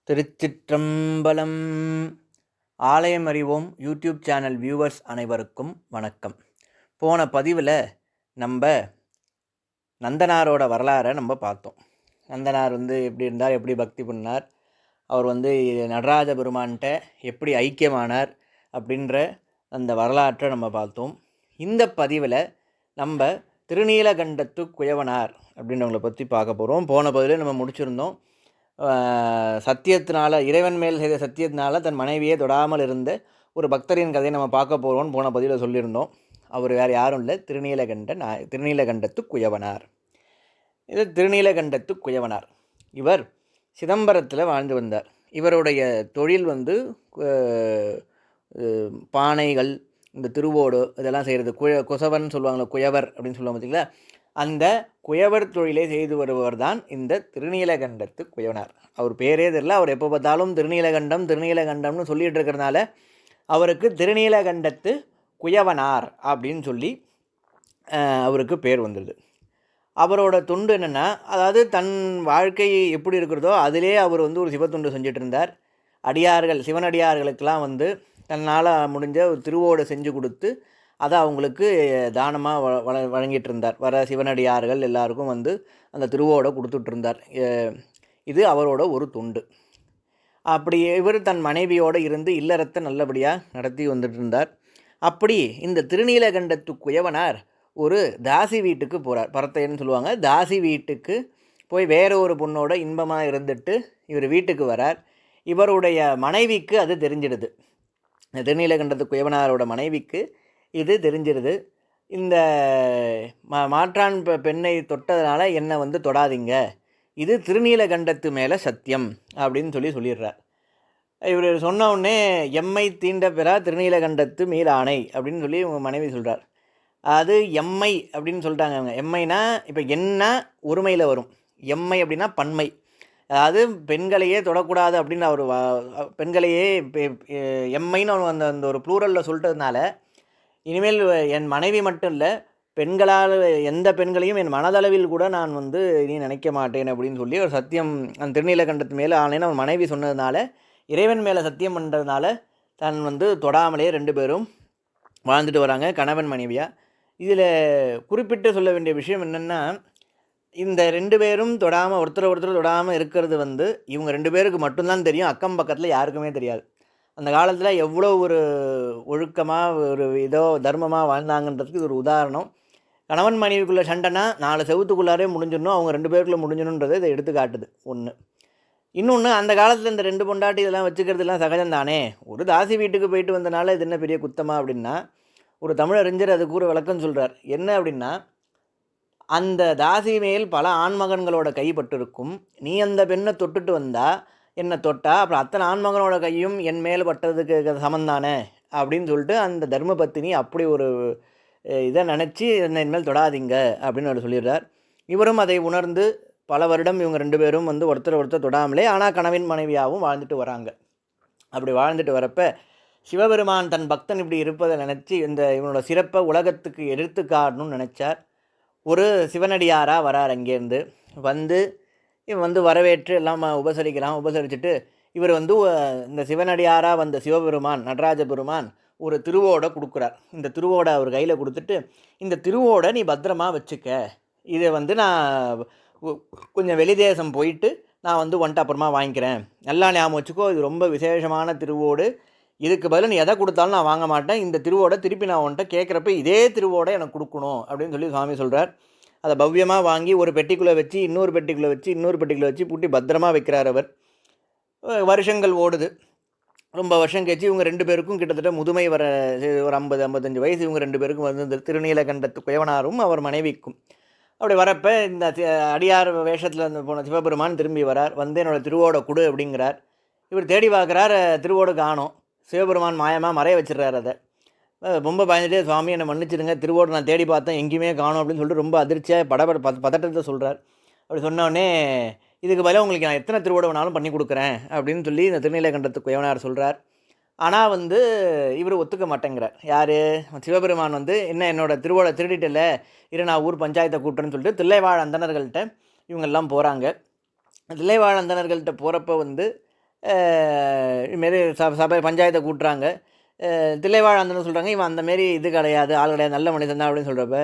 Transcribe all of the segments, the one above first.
திருச்சிற்றம்பலம். ஆலயம் அறிவோம் YouTube channel viewers அனைவருக்கும் வணக்கம். போன பதிவில் நம்ம நந்தனாரோட வரலாறை நம்ம பார்த்தோம். நந்தனார் எப்படி இருந்தார், எப்படி பக்தி பண்ணார், அவர் நடராஜ பெருமான்கிட்ட எப்படி ஐக்கியமானார் அப்படின்ற அந்த வரலாற்றை நம்ம பார்த்தோம். இந்த பதிவில் நம்ம திருநீலகண்டத்து குயவனார் அப்படின்றவங்களை பற்றி பார்க்க போகிறோம். போன பதிவில் நம்ம முடிச்சிருந்தோம். சத்தியத்தினால, இறைவன் மேல் செய்த சத்தியத்தினால தன் மனைவியே தொடாமல் இருந்த ஒரு பக்தரின் கதையை நம்ம பார்க்க போகிறோம்னு போன பதிவில் சொல்லியிருந்தோம். அவர் வேறு யாரும் இல்லை, திருநீலகண்டத்து குயவனார். இது திருநீலகண்டத்து குயவனார். இவர் சிதம்பரத்தில் வாழ்ந்து வந்தார். இவருடைய தொழில் பானைகள், இந்த திருவோடு இதெல்லாம் செய்கிறது. குசவன் சொல்லுவாங்களே, குயவர் அப்படின்னு சொல்லுவாங்க பார்த்தீங்களா, அந்த குயவர் தொழிலை செய்து வருபவர் தான் இந்த திருநீலகண்டத்து குயவனார். அவர் பேரே தெரியல, அவர் எப்போ பார்த்தாலும் திருநீலகண்டம்னு சொல்லிகிட்டு இருக்கிறதுனால அவருக்கு திருநீலகண்டத்து குயவனார் அப்படின்னு சொல்லி அவருக்கு பேர் வந்துடுது. அவரோட தொண்டு என்னென்னா, அதாவது தன் வாழ்க்கை எப்படி இருக்கிறதோ அதிலே அவர் ஒரு சிவத்தொண்டு செஞ்சுட்டு இருந்தார். சிவனடியார்களுக்கெல்லாம் தன்னால் முடிஞ்ச ஒரு திருவோடு செஞ்சு கொடுத்து அதை அவங்களுக்கு தானமாக வழங்கிட்டு இருந்தார். வர சிவனடியார்கள் எல்லாருக்கும் அந்த திருவோடை கொடுத்துட்ருந்தார். இது அவரோட ஒரு தொண்டு. அப்படி இவர் தன் மனைவியோடு இருந்து இல்லறத்தை நல்லபடியாக நடத்தி வந்துட்டு இருந்தார். அப்படி இந்த திருநீலகண்டத்து குயவனார் ஒரு தாசி வீட்டுக்கு போகிறார். பரத்தையன்னு சொல்லுவாங்க. தாசி வீட்டுக்கு போய் வேற ஒரு பொண்ணோட இன்பமாக இருந்துட்டு இவர் வீட்டுக்கு வரார். இவருடைய மனைவிக்கு அது தெரிஞ்சிடுது. திருநீலகண்டத்து குயவனாரோட மனைவிக்கு இது தெரிஞ்சிருது. இந்த மாற்றான் பெண்ணை தொட்டதுனால என்னை தொடாதீங்க, இது திருநீலகண்டத்து மேலே சத்தியம் அப்படின்னு சொல்லிடுறார். இவர் சொன்ன உடனே எம்மை தீண்ட பெறா திருநீலகண்டத்து மீளானை அப்படின்னு சொல்லி உங்கள் மனைவி சொல்கிறார். அது எம்மை அப்படின்னு சொல்லிட்டாங்க அவங்க. எம்மைனா இப்போ என்ன ஒருமையில் வரும், எம்மை அப்படின்னா பன்மை. அதாவது பெண்களையே தொடக்கூடாது அப்படின்னு அவர் பெண்களையே எம்மைன்னு அந்த ஒரு ப்ளூரலில் சொல்லிட்டதுனால, இனிமேல் என் மனைவி மட்டும் இல்லை, பெண்களால் எந்த பெண்களையும் என் மனதளவில் கூட நான் நீ நினைக்க மாட்டேன் அப்படின்னு சொல்லி ஒரு சத்தியம் அந்த திருநீலகண்டத்து மேலே ஆனேன்னு அவன் மனைவி சொன்னதுனால, இறைவன் மேலே சத்தியம் பண்ணுறதுனால தான் தொடாமலே ரெண்டு பேரும் வாழ்ந்துட்டு வராங்க, கணவன் மனைவியாக. இதில் குறிப்பிட்டு சொல்ல வேண்டிய விஷயம் என்னென்னா, இந்த ரெண்டு பேரும் ஒருத்தர் தொடாமல் இருக்கிறது இவங்க ரெண்டு பேருக்கு மட்டும்தான் தெரியும். அக்கம் பக்கத்தில் யாருக்குமே தெரியாது. அந்த காலத்தில் எவ்வளோ ஒரு ஒழுக்கமாக ஒரு தர்மமாக வாழ்ந்தாங்கன்றதுக்கு இது ஒரு உதாரணம். கணவன் மனைவிக்குள்ளே சண்டைனா 4 செவத்துக்குள்ளாரே முடிஞ்சிடணும், அவங்க ரெண்டு பேருக்குள்ளே முடிஞ்சிடணுன்றதை இதை எடுத்து காட்டுது. ஒன்று. இன்னொன்று, அந்த காலத்தில் இந்த 2 பொண்டாட்டி இதெல்லாம் வச்சுக்கிறதுலாம் சகஜம்தானே. ஒரு தாசி வீட்டுக்கு போயிட்டு வந்தனால இது என்ன பெரிய குத்தமா அப்படின்னா, ஒரு தமிழறிஞர் அதுக்கு ஒரு விளக்கம் சொல்கிறார். என்ன அப்படின்னா, அந்த தாசி மேல் பல ஆண்மகன்களோட கைப்பட்டிருக்கும், நீ அந்த பெண்ணை தொட்டுட்டு வந்தால் என்னை தொட்டா அப்புறம் அத்தனை ஆண்மகனோட கையும் என் மேல் பட்டதுக்கு சமந்தானே அப்படின்னு சொல்லிட்டு அந்த தர்மபத்தினி அப்படி ஒரு இதை நினச்சி என்னை இனிமேல் தொடாதீங்க அப்படின்னு அவர் சொல்லிடுறார். இவரும் அதை உணர்ந்து பல வருடம் இவங்க ரெண்டு பேரும் ஒருத்தர் தொடாமலே ஆனால் கணவன் மனைவியாகவும் வாழ்ந்துட்டு வராங்க. அப்படி வாழ்ந்துட்டு வரப்போ சிவபெருமான் தன் பக்தன் இப்படி இருப்பதை நினச்சி இவனோட சிறப்பை உலகத்துக்கு எடுத்து காட்டணும்னு நினச்சார். ஒரு சிவனடியாராக வரார். அங்கேருந்து இவன் வரவேற்று எல்லாம் உபசரிச்சுட்டு இவர் இந்த சிவனடியாராக வந்த சிவபெருமான், நடராஜ பெருமான் ஒரு திருவோடை கொடுக்குறார். இந்த திருவோடை அவர் கையில் கொடுத்துட்டு, இந்த திருவோடை நீ பத்திரமா வச்சுக்க, இதை நான் கொஞ்சம் வெளிதேசம் போயிட்டு நான் வந்துட்டு அப்புறமா வாங்கிக்கிறேன், நல்லா ஞாபகம் வச்சுக்கோ, இது ரொம்ப விசேஷமான திருவோடு, இதுக்கு பதில் நீ எதை கொடுத்தாலும் நான் வாங்க மாட்டேன், இந்த திருவோடை திருப்பி நான் உன்கிட்ட கேட்குறப்ப இதே திருவோடை எனக்கு கொடுக்கணும் அப்படின்னு சொல்லி சுவாமி சொல்கிறார். அதை பவ்யமாக வாங்கி ஒரு பெட்டிக்குள்ளே வச்சு இன்னொரு பெட்டிக்குள்ளே வச்சு பூட்டி பத்திரமா வைக்கிறார் அவர். வருஷங்கள் ஓடுது. ரொம்ப வருஷம் கழிச்சு இவங்க ரெண்டு பேருக்கும் கிட்டத்தட்ட முதுமை வர ஒரு 50-55 வயசு இவங்க ரெண்டு பேருக்கும் திருநீலகண்டத்து குயவனாரும் அவர் மனைவிக்கும். அப்படி வரப்போ இந்த அடியார் வேஷத்தில் போன சிவபெருமான் திரும்பி வரார். என்னோட திருவோட கொடு அப்படிங்கிறார். இவர் தேடி பார்க்குறார், திருவோடு காணோம். சிவபெருமான் மாயமாக மறைய வச்சிடறார். அதை ரொம்ப பயந்துட்டே, சுவாமி என்னை மன்னிச்சிடுங்க, திருவோடு நான் தேடி பார்த்தேன் எங்கேயுமே காணும் அப்படின்னு சொல்லிட்டு ரொம்ப அதிர்ச்சியாக பதட்டத்தை சொல்கிறார். அப்படி சொன்னோடனே, இதுக்கு பதிலாக உங்களுக்கு நான் எத்தனை திருவோடு வேணாலும் பண்ணி கொடுக்குறேன் அப்படின்னு சொல்லி இந்த திருநீலகண்டத்து குயவனார் சொல்கிறார். ஆனால் இவர் ஒத்துக்க மாட்டேங்கிறார். யார்? சிவபெருமான் என்ன என்னோடய திருவோட திருடிட்டில்ல, இரு நான் ஊர் பஞ்சாயத்தை கூட்டுறேன்னு சொல்லிட்டு தில்லைவாழ் அந்தணர்கள்ட்ட இவங்கெல்லாம் போகிறாங்க. தில்லைவாழ் அந்தணர்கள்ட்ட போகிறப்ப இதுமாரி சபை பஞ்சாயத்தை கூட்டுறாங்க. தில்லைவாழ் சொல்கிறாங்க, இவன் அந்தமாரி இது கிடையாது, ஆள் கிடையாது, நல்ல மனிதன் தான் அப்படின்னு சொல்கிறப்ப,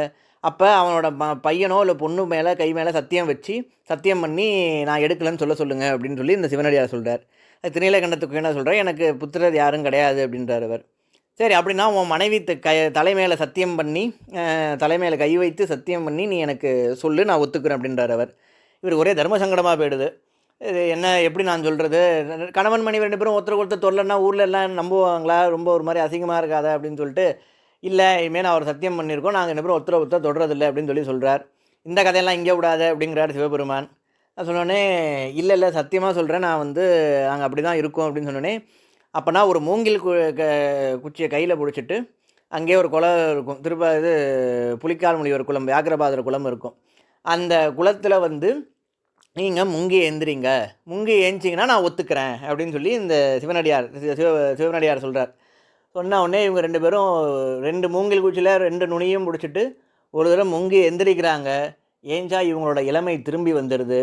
அப்போ அவனோட பையனோ இல்லை பொண்ணு மேலே கை மேலே சத்தியம் பண்ணி நான் எடுக்கலன்னு சொல்லுங்க அப்படின்னு சொல்லி இந்த சிவனடியார் சொல்கிறார். திருநீலகண்டத்துக்கு என்ன சொல்கிறேன், எனக்கு புத்திரர் யாரும் கிடையாது அப்படின்றார் அவர். சரி, அப்படின்னா உன் மனைவி தலைமையில சத்தியம் பண்ணி தலைமையில கை வைத்து சத்தியம் பண்ணி நீ எனக்கு சொல்லு, நான் ஒத்துக்கிறேன் அப்படின்றார் அவர். இவர் ஒரே தர்ம சங்கடமாக போயிடுது. இது என்ன, எப்படி நான் சொல்கிறது, கணவன் மனைவி 2 பேரும் ஒருத்தருக்கு ஒருத்தர் தொல்லைன்னா ஊரில் எல்லாம் நம்புவாங்களா, ரொம்ப ஒரு மாதிரி அசிங்கமாக இருக்காதா அப்படின்னு சொல்லிட்டு, இல்லை இனிமேல் நான் அவர் சத்தியம் பண்ணியிருக்கோம், நாங்கள் 2 பேரும் ஒருத்தர் தொடுறதில்லை அப்படின்னு சொல்லி சொல்கிறார். இந்த கதையெல்லாம் இங்கே விடாத அப்படிங்கிறார் சிவபெருமான். நான் சொன்னோடனே, இல்லை சத்தியமாக சொல்கிறேன், நான் நாங்கள் அப்படி தான் இருக்கோம் அப்படின்னு சொன்னோடனே, அப்போனா ஒரு மூங்கில் குச்சியை கையில் பிடிச்சிட்டு அங்கேயே ஒரு குளம் இருக்கும், புலிக்கால் முனிவர் குளம், வியாக்கிரபாதர் குளம் இருக்கும். அந்த குளத்தில் நீங்கள் முங்கி ஏந்திரிங்க, முங்கி ஏஞ்சிங்கன்னா நான் ஒத்துக்கிறேன் அப்படின்னு சொல்லி இந்த சிவனடியார் சொல்கிறார். சொன்ன உடனே இவங்க 2 பேரும் 2 மூங்கில் குச்சியில் 2 நுனியும் பிடிச்சிட்டு ஒரு தடவை முங்கி எந்திரிக்கிறாங்க. ஏஞ்சா இவங்களோட இளமை திரும்பி வந்துடுது.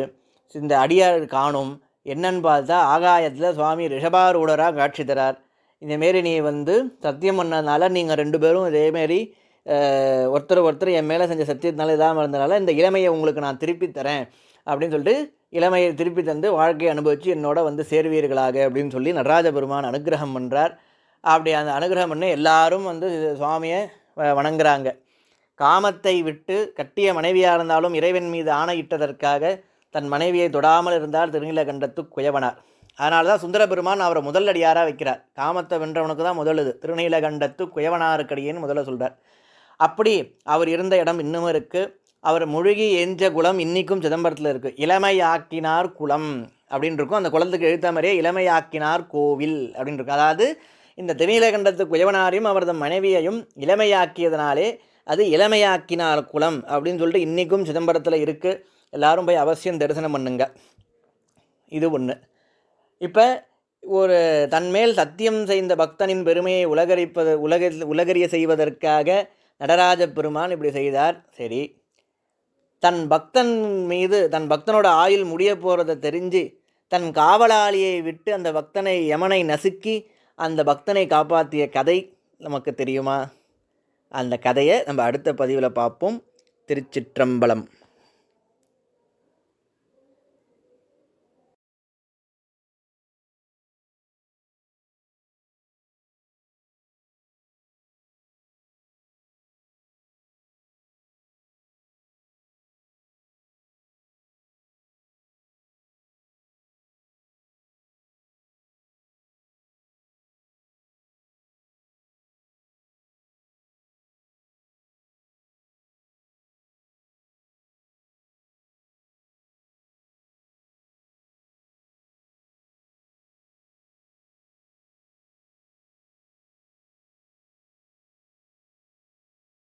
இந்த அடியார் காணும். என்னன்னு பார்த்தா ஆகாயத்தில் சுவாமி ரிஷபாரூடராக காட்சி தரார். இதேமாரி நீ சத்தியம் பண்ணதுனால நீங்கள் 2 பேரும் இதேமாரி ஒருத்தர் என் மேலே செஞ்ச சத்தியத்தினால இதாக இருந்தனால இந்த இளமையை உங்களுக்கு நான் திருப்பி தரேன் அப்படின்னு சொல்லிட்டு இளமையை திருப்பி தந்து வாழ்க்கையை அனுபவித்து என்னோட சேர்வீர்களாக அப்படின்னு சொல்லி நடராஜ பெருமான் அனுகிரகம் பண்ணுறார். அப்படி அந்த அனுகிரகம் பண்ணி எல்லாரும் சுவாமியை வணங்குறாங்க. காமத்தை விட்டு கட்டிய மனைவியாக இருந்தாலும் இறைவன் மீது ஆணையிட்டதற்காக தன் மனைவியை தொடாமல் இருந்தால் திருநீலகண்டத்து குயவனார். அதனால தான் சுந்தர பெருமான் அவரை முதல் அடியாராக வைக்கிறார். காமத்தை வென்றவனுக்கு தான் முதலுது, திருநீலகண்டத்து குயவனாருக்கடியேன்னு முதல்ல சொல்கிறார். அப்படி அவர் இருந்த இடம் இன்னும் இருக்குது. அவர் முழுகி எஞ்ச குளம் இன்றைக்கும் சிதம்பரத்தில் இருக்குது. இளமையாக்கினார் குளம் அப்படின்னு இருக்கும். அந்த குளத்துக்கு எழுத்த மாதிரியே இளமையாக்கினார் கோவில் அப்படின்னு இருக்கும். அதாவது இந்த திருநீலகண்டத்து குயவனாரையும் அவரது மனைவியையும் இளமையாக்கியதனாலே அது இளமையாக்கினார் குளம் அப்படின்னு சொல்லிட்டு இன்றைக்கும் சிதம்பரத்தில் இருக்குது. எல்லாரும் போய் அவசியம் தரிசனம் பண்ணுங்க. இது ஒன்று. இப்போ ஒரு தன்மேல் சத்தியம் செய்த பக்தனின் பெருமையை உலகறிய செய்வதற்காக நடராஜ பெருமான் இப்படி செய்தார். சரி, தன் பக்தனோட ஆயுள் முடிய போகிறத தெரிஞ்சு தன் காவலாளியை விட்டு அந்த பக்தனை யமனை நசுக்கி அந்த பக்தனை காப்பாற்றிய கதை நமக்கு தெரியுமா? அந்த கதையை நம்ம அடுத்த பதிவில் பார்ப்போம். திருச்சிற்றம்பலம்.